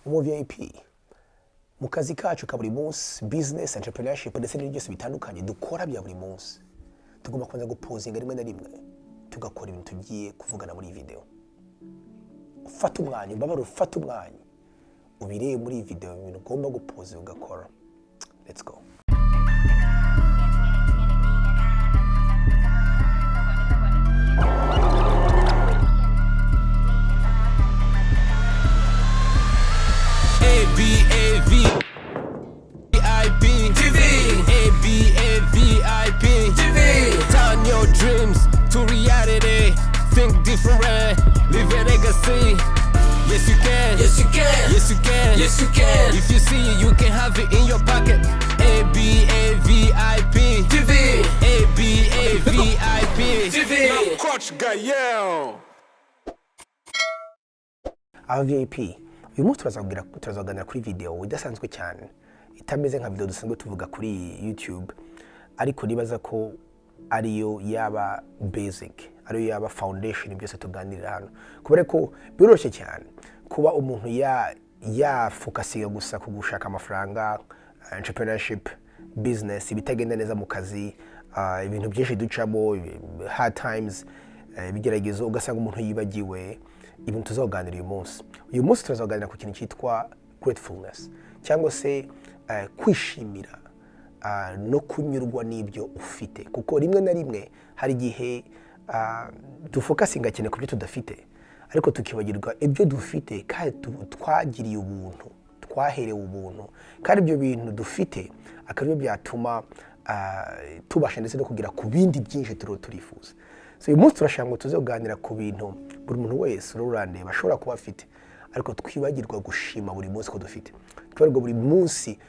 Abavip mu kazi kacu ka buri munsi, business, entrepreneurship ndetse n'ibindi byose bitandukanye dukora bya buri munsi, tugomba kubanza gupozinga rimwe na rimwe tugakora ibintu tugiye kuvugana muri video. Ufata umwanya, mbabaro ufata umwanya ubireye muri video ibintu ugomba gupoza ugakora. Let's go. Turn your dreams to reality. Think different, leave a legacy. Yes you can, yes you can, yes you can, yes you can. If you see it, you can have it in your pocket. Abavip TV, Abavip TV. Coach Gael. Abavip, uyu munsi turazaganira kuri video idasanzwe cyane, itameze nka video dusanzwe tuvuga kuri YouTube, ariko nibaza ko ariyo yaba basic, ariyo yaba foundation byose tuganirira hano, kubera ko biroroshye cyane kuba umuntu ya focusinga gusa ku gushaka amafaranga, entrepreneurship, business, ibitagenda neza mu kazi, ibintu byinshi ducamo, hard times, bigeragezo, ugasanga umuntu yibagiwe ibintu tuzoganira uyu munsi. Uyu munsi tuzaganira ku kintu cyitwa gratefulness, cyangwa se kwishimira no kunyurwa n'ibyo ufite, kuko rimwe na rimwe hari igihe dufokasinga cyane ku byo tudafite, ariko tukibagirwa ibyo dufite kandi twagiriye ubuntu, twaherewe ubuntu, kandi ibyo bintu dufite akabyo byatuma tubasha ndetse no kugira ku bindi byinshi turifuza. So uyu munsi turashaka ngo tuzoganira ku bintu buri muntu wese ururandeba ashobora kuba afite, ariko twibagirwa gushima buri munsi ko dufite, twibagirwa buri munsi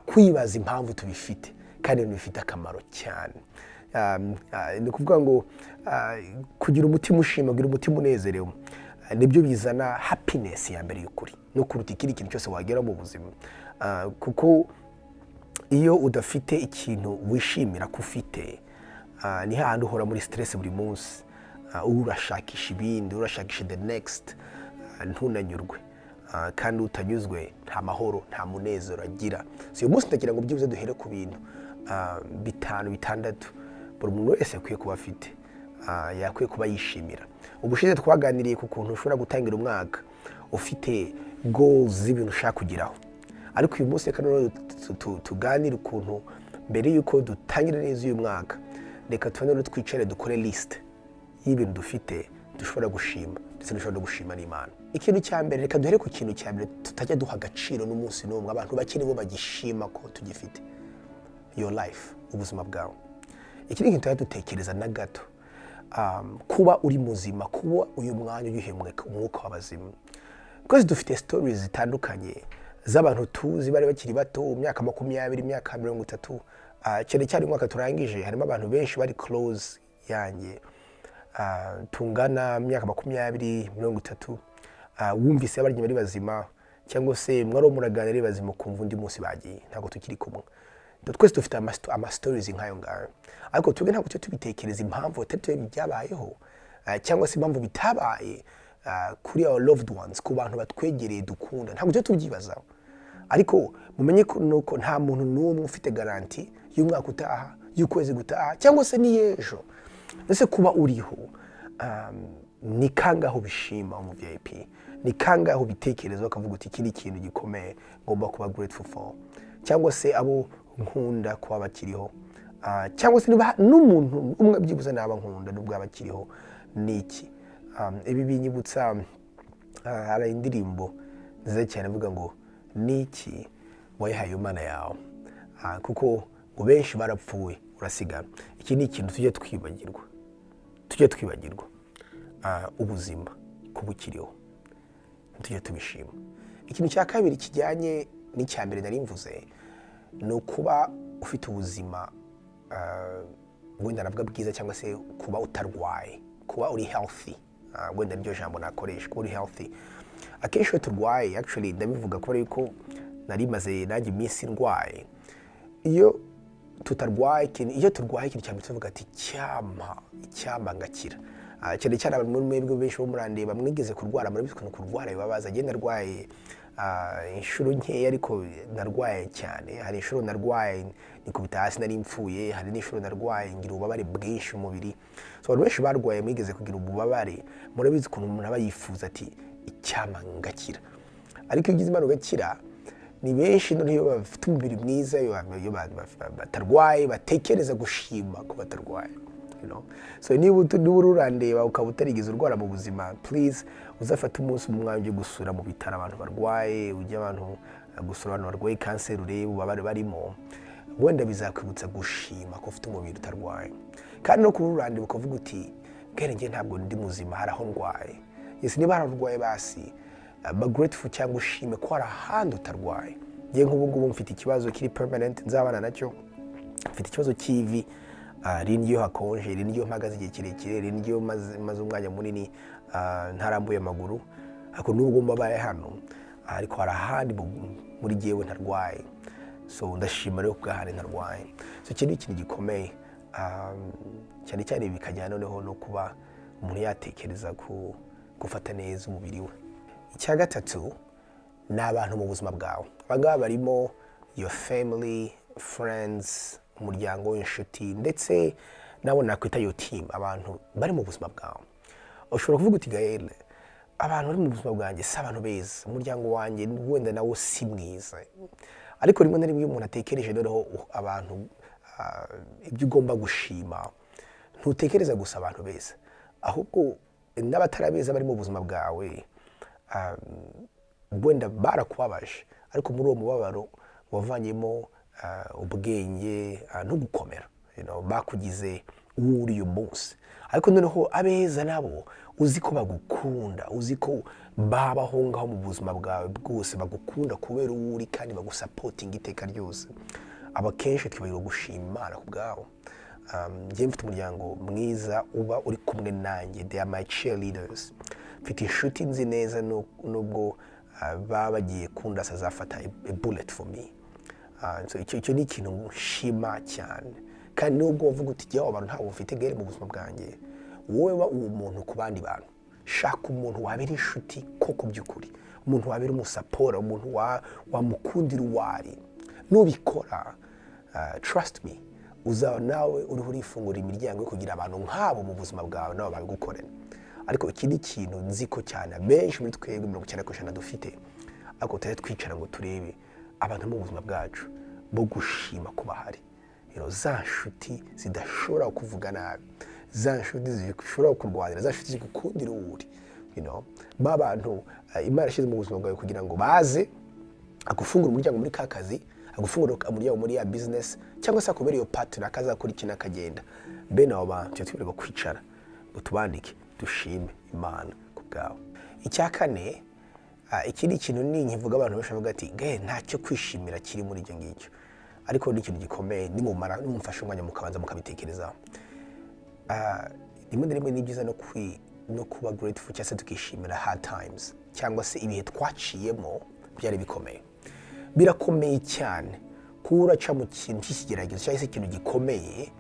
kwibaza impamvu tubifite kandi bifite akamaro cyane. Ni kuvuga ngo kugira umutima ushima, kugira umutima unezerewe, nibyo bizana happiness ya mbere y'ukuri no kuruta ikindi kintu cyose wagera mu buzima, kuko iyo udafite ikintu wishimira ko ufite, ni hahandi uhora muri stress buri munsi, urashakisha ibindi, urashakisha the next, ntunanyurwe, kandi utanyuzwe nta mahoro, nta munezero agira. So uyu munsi ndagira ngo byibuze duhere ku bintu bitanu bitandatu buri muntu wese yakwiye kuba afite, yakwiye kuba yishimira. Ubushize twaganiriye ku kuntu ushobora gutangira umwaka ufite goals z'ibintu ushaka kugeraho, ariko uyu munsi reka tuganire ukuntu mbere yuko dutangira neza uyu mwaka, reka tubone twicare dukore list y'ibintu dufite dushobora gushima ndetse dushobora gushima n'Imana. Ikintu cya mbere, reka duhere ku kintu cya mbere tutajya duha agaciro n'umunsi n'umwe, abantu bakiri bo bagishima ko tugifite: your life, ubuzima bwawe. Iki ni ikintu tutajya dutekereza na gato, kuba uri muzima, kuba uyu mwanya uyihumeka umwuka w'abazima. Because dufite stories zitandukanye z'abantu tuzi bari bakiri bato, imyaka 20, imyaka 30, cyane umwaka turangije, harimo abantu benshi bari close yanjye, tungana imyaka 20, 30, wumvise abaranye bari bazima, cyangwa se mwaro muraganira ari bazima kumva undi munsi bagiye, ntago tukiri kumwe. Twese dufite ama stories nkayo ngayo, ariko twebwe ntabwo tubitekereza impamvu atari byabayeho, cyangwa se impamvu bitabaye kuri our loved ones, ku bantu batwegereye dukunda, ntabwo tubyibazaho. Ariko mumenye ko nuko nta muntu n'umwe ufite garanti y'umwaka utaha, y'ukwezi gutaha, cyangwa se n'ejo. Ese kuba uriho, ni kangaho bishima Abavip, ni kangaho bitekereza ukavuga uti iki ni ikintu gikomeye ngomba kuba grateful for, cyangwa se abo nkunda kuba bakiriho, cyangwa se niba n'umuntu umwe byibuze naba nkunda nubwo abakiriho. Niki ibi binyibutsa hari indirimbo nziza cyane avuga ngo niki wayihaye Imana yawe, kuko ngo benshi barapfuye urasigara. Iki ni ikintu tujye twibagirwa, ubuzima kubukiriho tujye tubishima. Ikintu cya kabiri kijyanye n'icya mbere nari mvuze, ni ukuba ufite ubuzima wenda navuga bwiza, cyangwa se kuba utarwaye, kuba uri healthy, wenda niryo jambo nakoresha, kuba uri healthy. Akenshi iyo turwaye, actually ndabivuga ko ariko nari maze nanjye iminsi ndwaye, iyo tutarwaye iyo turwaye ikintu cyane tuvuga ati icyama ngakira. Cyane cyane abantu muri mwebwe benshi bo murandeba mwigeze kurwara, muri bitwa kurwara bibabaza. Agenda arwaye inshuro nkeya ariko narwaye cyane. Hari inshuro narwaye nikubita hasi nari mfuye, hari n'inshuro narwaye ngira ububabare bwinshi umubiri. So abantu benshi barwaye mwigeze kugira ububabare, murabizi ukuntu umuntu aba yifuza ati icyama ngakira. Ariko iyo ugize imana ugakira, ni benshi niyo bafite umubiri mwiza, iyo batarwaye batekereza gushima ko batarwaye. So niba ururandeba ukaba utarigeze urwara mu buzima, please uzafata umunsi umwanya gusura mu bitaro abantu barwaye, ujye abantu gusura abantu barwaye kanseri, urebe ubabare barimo, wenda bizakwibutsa gushima ko ufite umubiri utarwaye. Kandi no kururandeba ukavuga uti ngere nge ntabwo ndi muzima, hari aho ndwaye. Yes, niba hararwaye basi ba grateful cyangwa ushime ko hari ahandi utarwaye. Nge nk'ubu ngubu mfite ikibazo kiri permanent nzabana nacyo, mfite ikibazo cy'ivi, niyo hakonje, niyo mpagaze igihe kirekire, niyo maze umwanya munini ntarambuye amaguru, ariko nubwo mbabaye hano ariko hari ahandi muri jyewe ntarwaye. So ndashima rero kubwahari ntarwaye. So iki ni ikintu gikomeye, cyane cyane bikajyana noneho no kuba umuntu yatekereza gufata neza umubiri we. Icya gatatu ni abantu mu buzima bwawe. Abangaba barimo your family, friends, umuryango w'inshuti, ndetse nabo nakwita your team, abantu bari mu buzima bwawe. Ushobora kuvuga uti Gael, abantu bari mu buzima bwanjye si abantu beza, umuryango wanjye wenda nawo si mwiza. Ariko rimwe na rimwe umuntu atekereje noneho abantu ibyo ugomba gushima, ntutekereza gusa abantu beza, ahubwo n'abatarabeza bari mu buzima bwawe, wenda barakubabaje, ariko muri uwo mubabaro wavanyemo ubwenge no gukomera, bakugize uwo uri uyu munsi. Ariko noneho abeza nabo uzi ko bagukunda, uzi ko babaho ngaho mu buzima bwawe bwose, bagukunda kubera uwo uri kandi bagusapotinga iteka ryose. Aba kenshi twibagirwa gushima Imana ku bwabo. Njye mfite umuryango mwiza uba uri kumwe nanjye, they are my cheerleaders. Mfite inshuti nzi neza nubwo baba bagiye kundasa zafata a bullet for me. So icyo ni ikintu nshima cyane. Kandi nubwo uvuga uti jya abantu ntabwo ufite gere mu buzima bwanjye, wowe wa uwo muntu ku bandi bantu. Shaka umuntu wabera inshuti koko by'ukuri, umuntu wabera umusapora, umuntu wamukundira uwari. Nubikora, trust me, uzaba nawe uriho urifungura imiryango yo kugira abantu nk'abo mu buzima bwawe nabo babigukorera. Ariko iki ni ikintu nzi ko cyane benshi muri twebwe 90% dufite, ariko tutari twicara ngo turebe abantu mu buzima bwacu bo gushima ko bahari. Za nshuti zidashobora kuvuga nabi, za nshuti zishobora kurwanira, za nshuti zigukundira uri. Ba bantu Imana yashyize mu buzima bwawe kugira ngo baze agufungura umuryango muri ka kazi, agufungura umuryango muri ya business, cyangwa se akubera iyo partner akazakora ikintu akagenda. Bene abo bantu twibwira kwicara ngo tubandike dushime Imana ku bwawe. Icya kane, iki ni ikintu nkivuga abantu benshi bavuga ati ntacyo kwishimira kiri muri ibyo ngicyo, ariko ni ikintu gikomeye. Nimumara numfashe umwanya mukabanza mukabitekerezaho. Rimwe na rimwe ni byiza no kuba grateful, cyangwa se tukishimira hard times, cyangwa se ibihe twaciyemo byari bikomeye. Birakomeye cyane kuba uraca mu kintu cy'ikigeragezo cyangwa se ikintu gikomeye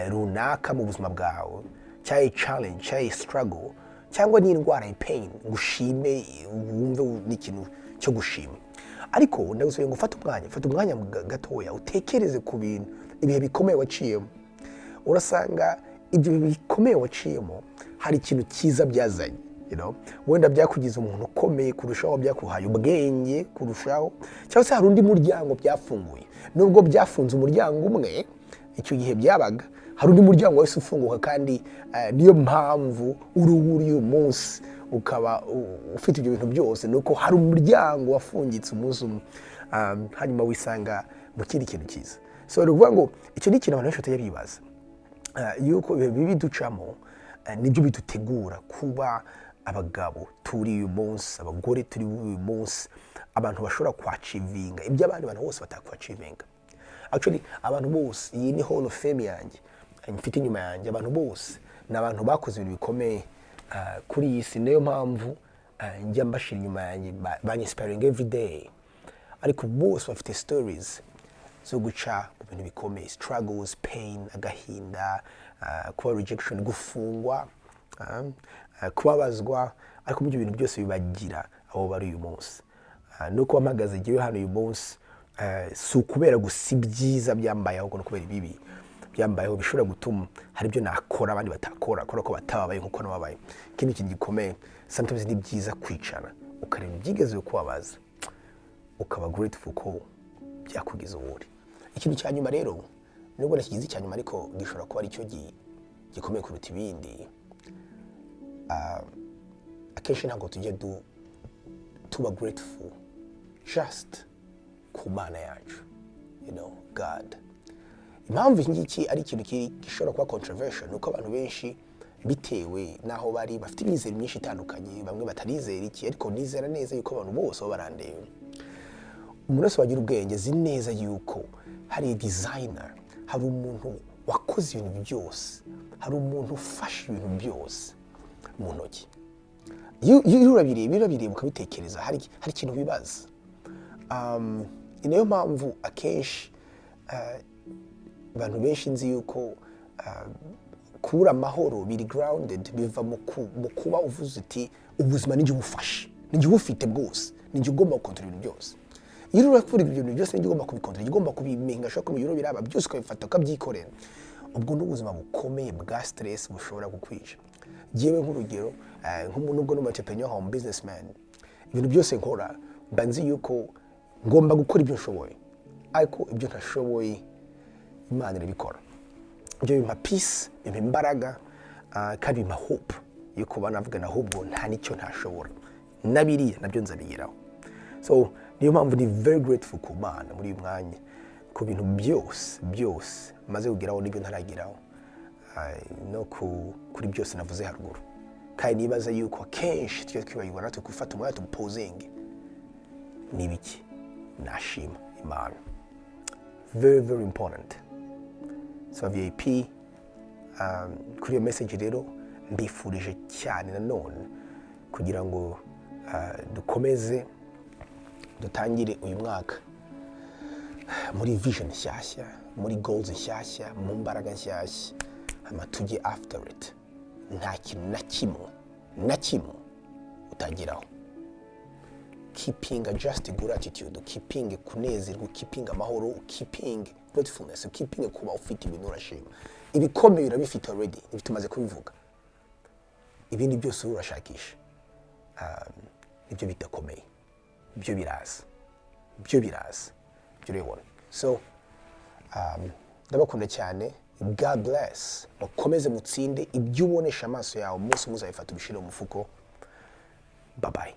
runaka mu buzima bwawe, cyangwa challenge, cyangwa struggle, cyangwa n'indwara pain, gushime wumve n'ikintu cyo gushima. Ariko ndagusaba ngo fata umwanya gatoya utekereze ku bintu ibihe bikomeye waciyemo. Urasanga ibyo bikomeye waciyemo hari ikintu cyiza byazanye, wenda byakugize umuntu ukomeye kurushaho, byakuhaye ubwenge kurushaho, cyangwa se hari undi muryango byafunguye. Nubwo byafunze umuryango umwe icyo gihe byabaga, hari undi muryango wese ufunguka, kandi niyo mpamvu uri uyu munsi ukaba ufite ibyo bintu byose, nuko hari umuryango wafungitse umunsi umwe, hanyuma wisanga mu kindi kintu cyiza. So ni ukuvuga ngo icyo ni ikintu abantu benshi batajya bibaza, yuko bibi ducamo nibyo bidutegura kuba abagabo turi uyu munsi, abagore turi uyu munsi, abantu bashobora kwachivinga ibyo abandi bantu bose batakwachivinga. Actually abantu bose, iyi ni hall of fame yanjye mfite inyuma yanjye, abantu bose ni abantu bakoze ibintu bikomeye kuri iyi si. Niyo mpamvu njya mbashira inyuma yanjye, banyispiring every day. Ariko bose bafite stories zo guca mu bintu bikomeye, struggles, pain, agahinda, kuba rejection, gufungwa, kubabazwa, ariko ibyo bintu byose bibagira abo bari uyu munsi. nuko wamagaze igihe hano uyu munsi si ukubera gusa ibyiza byambayeho no kubera ibibi byambayeho bishobora gutuma hari ibyo nakora abandi batakora kubera ko batababaye nkuko nababaye. Ikindi kintu gikomeye, sometimes ni byiza kwicara ukareba ibyigeze kubabaza ukaba grateful ko byakugize uburi. Ikintu cya nyuma rero, nubwo nakigize cya nyuma ariko gishobora kuba ari cyo gikomeye kuruta ibindi, akenshi ntabwo tujye tuba grateful just ku Mana yacu, God. Impamvu iki ari ikintu gishobora kuba controversial nuko abantu benshi bitewe naho bari bafite imyizero myinshi itandukanye, bamwe batarizera iki ariko nizera neza yuko abantu bose barandeba. Umuntu wese wagira ubwenge zi neza yuko hari designer, hari umuntu wakoze ibintu byose, hari umuntu ufashe ibintu byose mu ntoki. Iyo urabireba ukabitekereza hari ikintu bibaza. Niyo mpamvu akenshi abantu benshi nzi yuko kubura amahoro biri grounded biva mu kuba uvuze uti ubuzima ni ubufashe, ni ufite bwose, ni ugomba gukontorora ibintu byose. Iyo urakora ibyo bintu byose ni ugomba kubikontorora, ugomba kubimenga shaka mu biraba byose ukabifata ukabyikorera. Ubwo n'ubuzima bukomeye bwa stress bushobora kukwica. Jewe nk'urugero nk'umuntu no entrepreneur home businessman, ibintu byose nkora banzi yuko ngomba gukora ibyo nshoboye, ariko ibyo ntashoboye Imana irabikora. Ibyo bimpa peace, bimpa imbaraga, kandi bimpa hope yuko banavuga na ahubwo nta nicyo ntashobora, nabiriya nabyo nzabigeraho. So niyo mpamvu ni very grateful ku Mana muri uyu mwanya ku bintu byose maze kugeraho n'ibyo ntarageraho, no kuri byose navuze haruguru. Kandi nibaza yuko kenshi tujya twibagirwa natwe gufata umwanya tugupozinge n'ibiki nashima Imana. Very very important. So Abavip, kuri iyo message rero mbifurije cyane nanone kugira ngo dukomeze dutangire uyu mwaka muri vision nshyashya, muri goals nshyashya, mu mbaraga nshyashya, tujye after it. Nta kintu na kimwe utageraho. Keeping a just good attitude, keeping kunezerwa, keeping amahoro, keeping gratefulness, keeping kuba ufite ibintu urashima. Ibikomeye urabifite already, ibitumaze kubivuga. Ibindi byose urashakisha, ibyo bitakomeye, ibyo biraza, ibyo rero. So ndabakunda cyane. God bless. Mukomeze mutsinde ibyo ubonesha amaso yawe, umunsi muzabifata ubishire mu mufuko. Bye bye.